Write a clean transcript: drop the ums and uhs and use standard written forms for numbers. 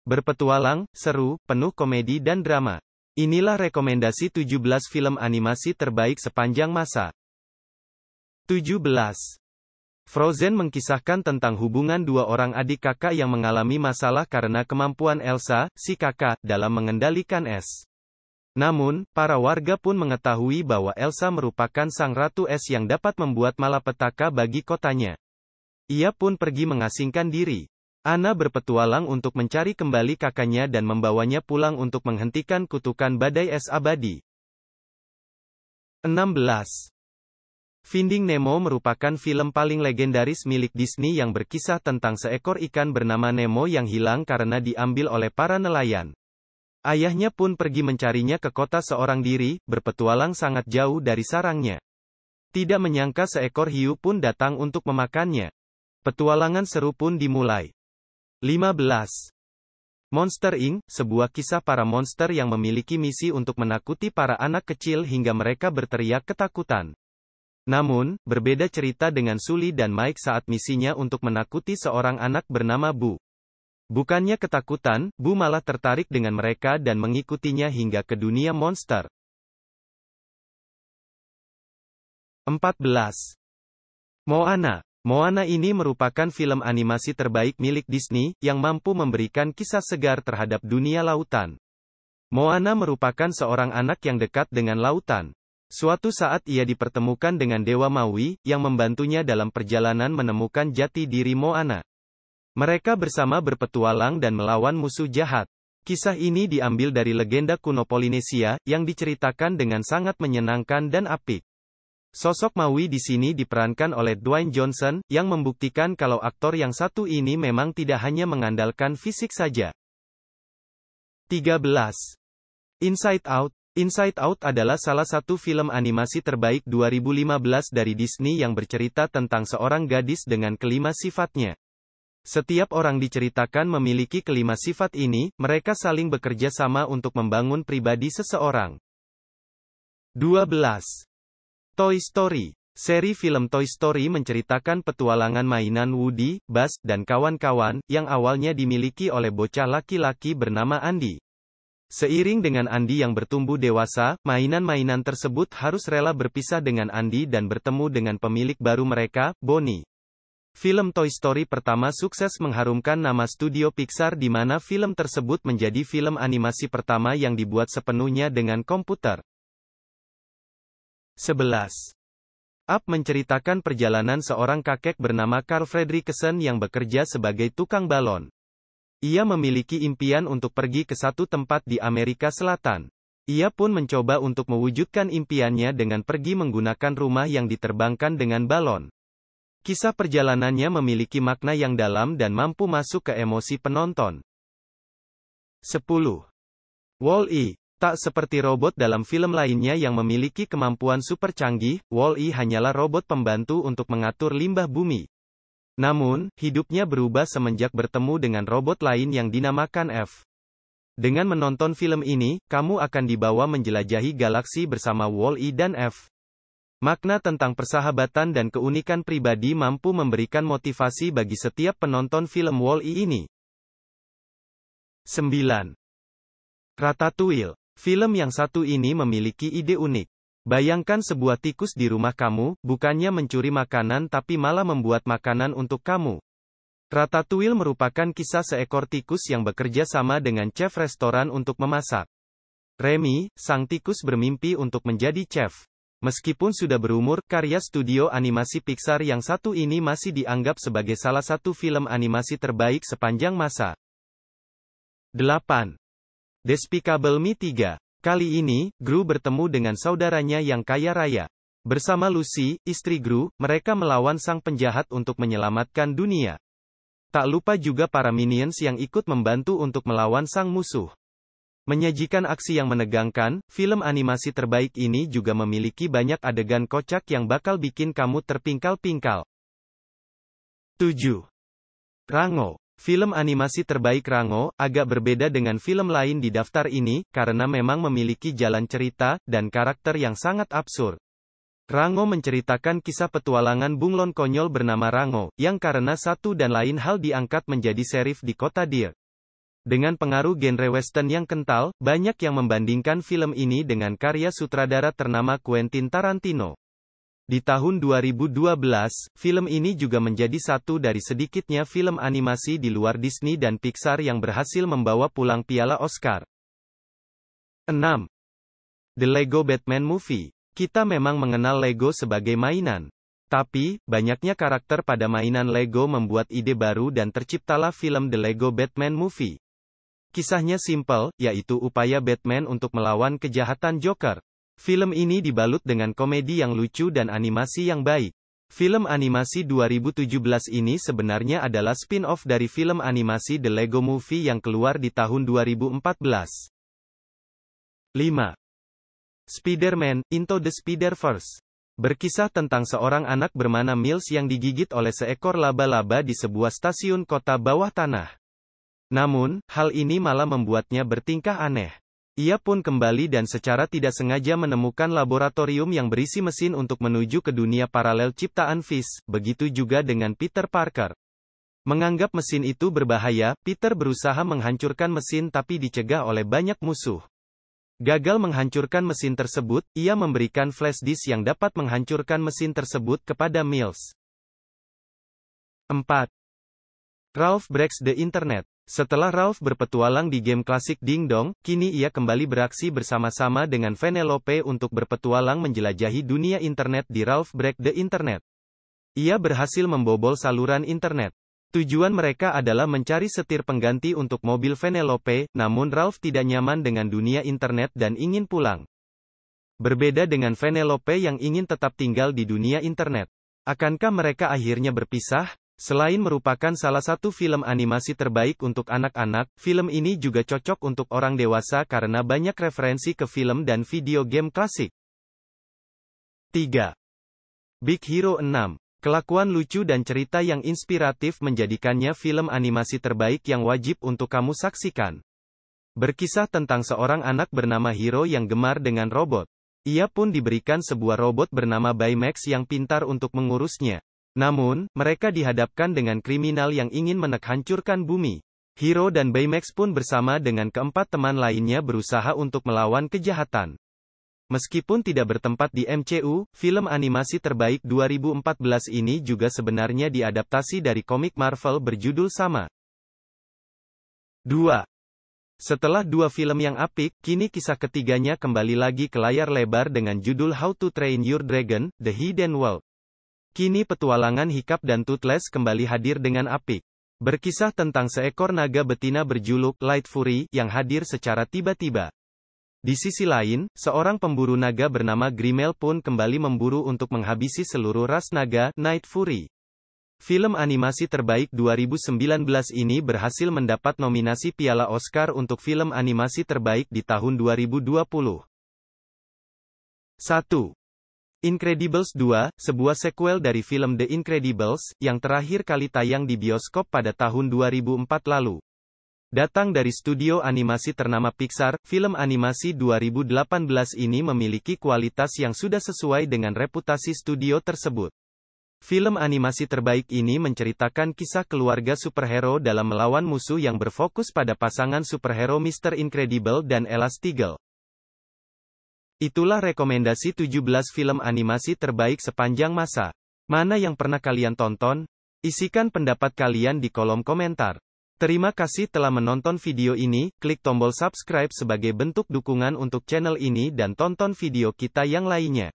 berpetualang, seru, penuh komedi dan drama. Inilah rekomendasi 17 film animasi terbaik sepanjang masa. 17. Frozen mengisahkan tentang hubungan dua orang adik kakak yang mengalami masalah karena kemampuan Elsa, si kakak, dalam mengendalikan es. Namun, para warga pun mengetahui bahwa Elsa merupakan sang ratu es yang dapat membuat malapetaka bagi kotanya. Ia pun pergi mengasingkan diri. Anna berpetualang untuk mencari kembali kakaknya dan membawanya pulang untuk menghentikan kutukan badai es abadi. 16. Finding Nemo merupakan film paling legendaris milik Disney yang berkisah tentang seekor ikan bernama Nemo yang hilang karena diambil oleh para nelayan. Ayahnya pun pergi mencarinya ke kota seorang diri, berpetualang sangat jauh dari sarangnya. Tidak menyangka seekor hiu pun datang untuk memakannya. Petualangan seru pun dimulai. 15. Monster Inc., sebuah kisah para monster yang memiliki misi untuk menakuti para anak kecil hingga mereka berteriak ketakutan. Namun, berbeda cerita dengan Sully dan Mike saat misinya untuk menakuti seorang anak bernama Boo. Bukannya ketakutan, Boo malah tertarik dengan mereka dan mengikutinya hingga ke dunia monster. 14. Moana. Moana ini merupakan film animasi terbaik milik Disney, yang mampu memberikan kisah segar terhadap dunia lautan. Moana merupakan seorang anak yang dekat dengan lautan. Suatu saat ia dipertemukan dengan Dewa Maui, yang membantunya dalam perjalanan menemukan jati diri Moana. Mereka bersama berpetualang dan melawan musuh jahat. Kisah ini diambil dari legenda kuno Polinesia, yang diceritakan dengan sangat menyenangkan dan apik. Sosok Maui di sini diperankan oleh Dwayne Johnson, yang membuktikan kalau aktor yang satu ini memang tidak hanya mengandalkan fisik saja. 13. Inside Out. Inside Out adalah salah satu film animasi terbaik 2015 dari Disney yang bercerita tentang seorang gadis dengan kelima sifatnya. Setiap orang diceritakan memiliki kelima sifat ini, mereka saling bekerja sama untuk membangun pribadi seseorang. 12. Toy Story. Seri film Toy Story menceritakan petualangan mainan Woody, Buzz, dan kawan-kawan, yang awalnya dimiliki oleh bocah laki-laki bernama Andy. Seiring dengan Andy yang bertumbuh dewasa, mainan-mainan tersebut harus rela berpisah dengan Andy dan bertemu dengan pemilik baru mereka, Bonnie. Film Toy Story pertama sukses mengharumkan nama studio Pixar di mana film tersebut menjadi film animasi pertama yang dibuat sepenuhnya dengan komputer. 11. Up menceritakan perjalanan seorang kakek bernama Carl Fredricksen yang bekerja sebagai tukang balon. Ia memiliki impian untuk pergi ke satu tempat di Amerika Selatan. Ia pun mencoba untuk mewujudkan impiannya dengan pergi menggunakan rumah yang diterbangkan dengan balon. Kisah perjalanannya memiliki makna yang dalam dan mampu masuk ke emosi penonton. 10. Wall-E. Tak seperti robot dalam film lainnya yang memiliki kemampuan super canggih, Wall-E hanyalah robot pembantu untuk mengatur limbah bumi. Namun, hidupnya berubah semenjak bertemu dengan robot lain yang dinamakan F. Dengan menonton film ini, kamu akan dibawa menjelajahi galaksi bersama Wall-E dan F. Makna tentang persahabatan dan keunikan pribadi mampu memberikan motivasi bagi setiap penonton film Wall-E ini. 9. Ratatouille. Film yang satu ini memiliki ide unik. Bayangkan sebuah tikus di rumah kamu, bukannya mencuri makanan tapi malah membuat makanan untuk kamu. Ratatouille merupakan kisah seekor tikus yang bekerja sama dengan chef restoran untuk memasak. Remy, sang tikus bermimpi untuk menjadi chef. Meskipun sudah berumur, karya studio animasi Pixar yang satu ini masih dianggap sebagai salah satu film animasi terbaik sepanjang masa. 8. Despicable Me 3. Kali ini, Gru bertemu dengan saudaranya yang kaya raya. Bersama Lucy, istri Gru, mereka melawan sang penjahat untuk menyelamatkan dunia. Tak lupa juga para Minions yang ikut membantu untuk melawan sang musuh. Menyajikan aksi yang menegangkan, film animasi terbaik ini juga memiliki banyak adegan kocak yang bakal bikin kamu terpingkal-pingkal. 7. Rango. Film animasi terbaik Rango, agak berbeda dengan film lain di daftar ini, karena memang memiliki jalan cerita, dan karakter yang sangat absurd. Rango menceritakan kisah petualangan bunglon konyol bernama Rango, yang karena satu dan lain hal diangkat menjadi serif di kota Deer. Dengan pengaruh genre western yang kental, banyak yang membandingkan film ini dengan karya sutradara ternama Quentin Tarantino. Di tahun 2012, film ini juga menjadi satu dari sedikitnya film animasi di luar Disney dan Pixar yang berhasil membawa pulang piala Oscar. 6. The Lego Batman Movie. Kita memang mengenal Lego sebagai mainan. Tapi, banyaknya karakter pada mainan Lego membuat ide baru dan terciptalah film The Lego Batman Movie. Kisahnya simpel, yaitu upaya Batman untuk melawan kejahatan Joker. Film ini dibalut dengan komedi yang lucu dan animasi yang baik. Film animasi 2017 ini sebenarnya adalah spin-off dari film animasi The Lego Movie yang keluar di tahun 2014. 5. Spider-Man, Into the Spider-Verse. Berkisah tentang seorang anak bernama Miles yang digigit oleh seekor laba-laba di sebuah stasiun kota bawah tanah. Namun, hal ini malah membuatnya bertingkah aneh. Ia pun kembali dan secara tidak sengaja menemukan laboratorium yang berisi mesin untuk menuju ke dunia paralel ciptaan Fish, begitu juga dengan Peter Parker. Menganggap mesin itu berbahaya, Peter berusaha menghancurkan mesin tapi dicegah oleh banyak musuh. Gagal menghancurkan mesin tersebut, ia memberikan flash disk yang dapat menghancurkan mesin tersebut kepada Miles. 4. Ralph Breaks the Internet. Setelah Ralph berpetualang di game klasik Ding Dong, kini ia kembali beraksi bersama-sama dengan Vanellope untuk berpetualang menjelajahi dunia internet di Ralph Break the Internet. Ia berhasil membobol saluran internet. Tujuan mereka adalah mencari setir pengganti untuk mobil Vanellope, namun Ralph tidak nyaman dengan dunia internet dan ingin pulang. Berbeda dengan Vanellope yang ingin tetap tinggal di dunia internet. Akankah mereka akhirnya berpisah? Selain merupakan salah satu film animasi terbaik untuk anak-anak, film ini juga cocok untuk orang dewasa karena banyak referensi ke film dan video game klasik. 3. Big Hero 6. Kelakuan lucu dan cerita yang inspiratif menjadikannya film animasi terbaik yang wajib untuk kamu saksikan. Berkisah tentang seorang anak bernama Hiro yang gemar dengan robot. Ia pun diberikan sebuah robot bernama Baymax yang pintar untuk mengurusnya. Namun, mereka dihadapkan dengan kriminal yang ingin hancurkan bumi. Hiro dan Baymax pun bersama dengan keempat teman lainnya berusaha untuk melawan kejahatan. Meskipun tidak bertempat di MCU, film animasi terbaik 2014 ini juga sebenarnya diadaptasi dari komik Marvel berjudul sama. 2. Setelah dua film yang apik, kini kisah ketiganya kembali lagi ke layar lebar dengan judul How to Train Your Dragon: The Hidden World. Kini petualangan Hiccup dan Toothless kembali hadir dengan apik. Berkisah tentang seekor naga betina berjuluk Light Fury yang hadir secara tiba-tiba. Di sisi lain, seorang pemburu naga bernama Grimmel pun kembali memburu untuk menghabisi seluruh ras naga, Night Fury. Film animasi terbaik 2019 ini berhasil mendapat nominasi Piala Oscar untuk film animasi terbaik di tahun 2020. 1. Incredibles 2, sebuah sequel dari film The Incredibles, yang terakhir kali tayang di bioskop pada tahun 2004 lalu. Datang dari studio animasi ternama Pixar, film animasi 2018 ini memiliki kualitas yang sudah sesuai dengan reputasi studio tersebut. Film animasi terbaik ini menceritakan kisah keluarga superhero dalam melawan musuh yang berfokus pada pasangan superhero Mr. Incredible dan Elastigirl. Itulah rekomendasi 17 film animasi terbaik sepanjang masa. Mana yang pernah kalian tonton? Isikan pendapat kalian di kolom komentar. Terima kasih telah menonton video ini, klik tombol subscribe sebagai bentuk dukungan untuk channel ini dan tonton video kita yang lainnya.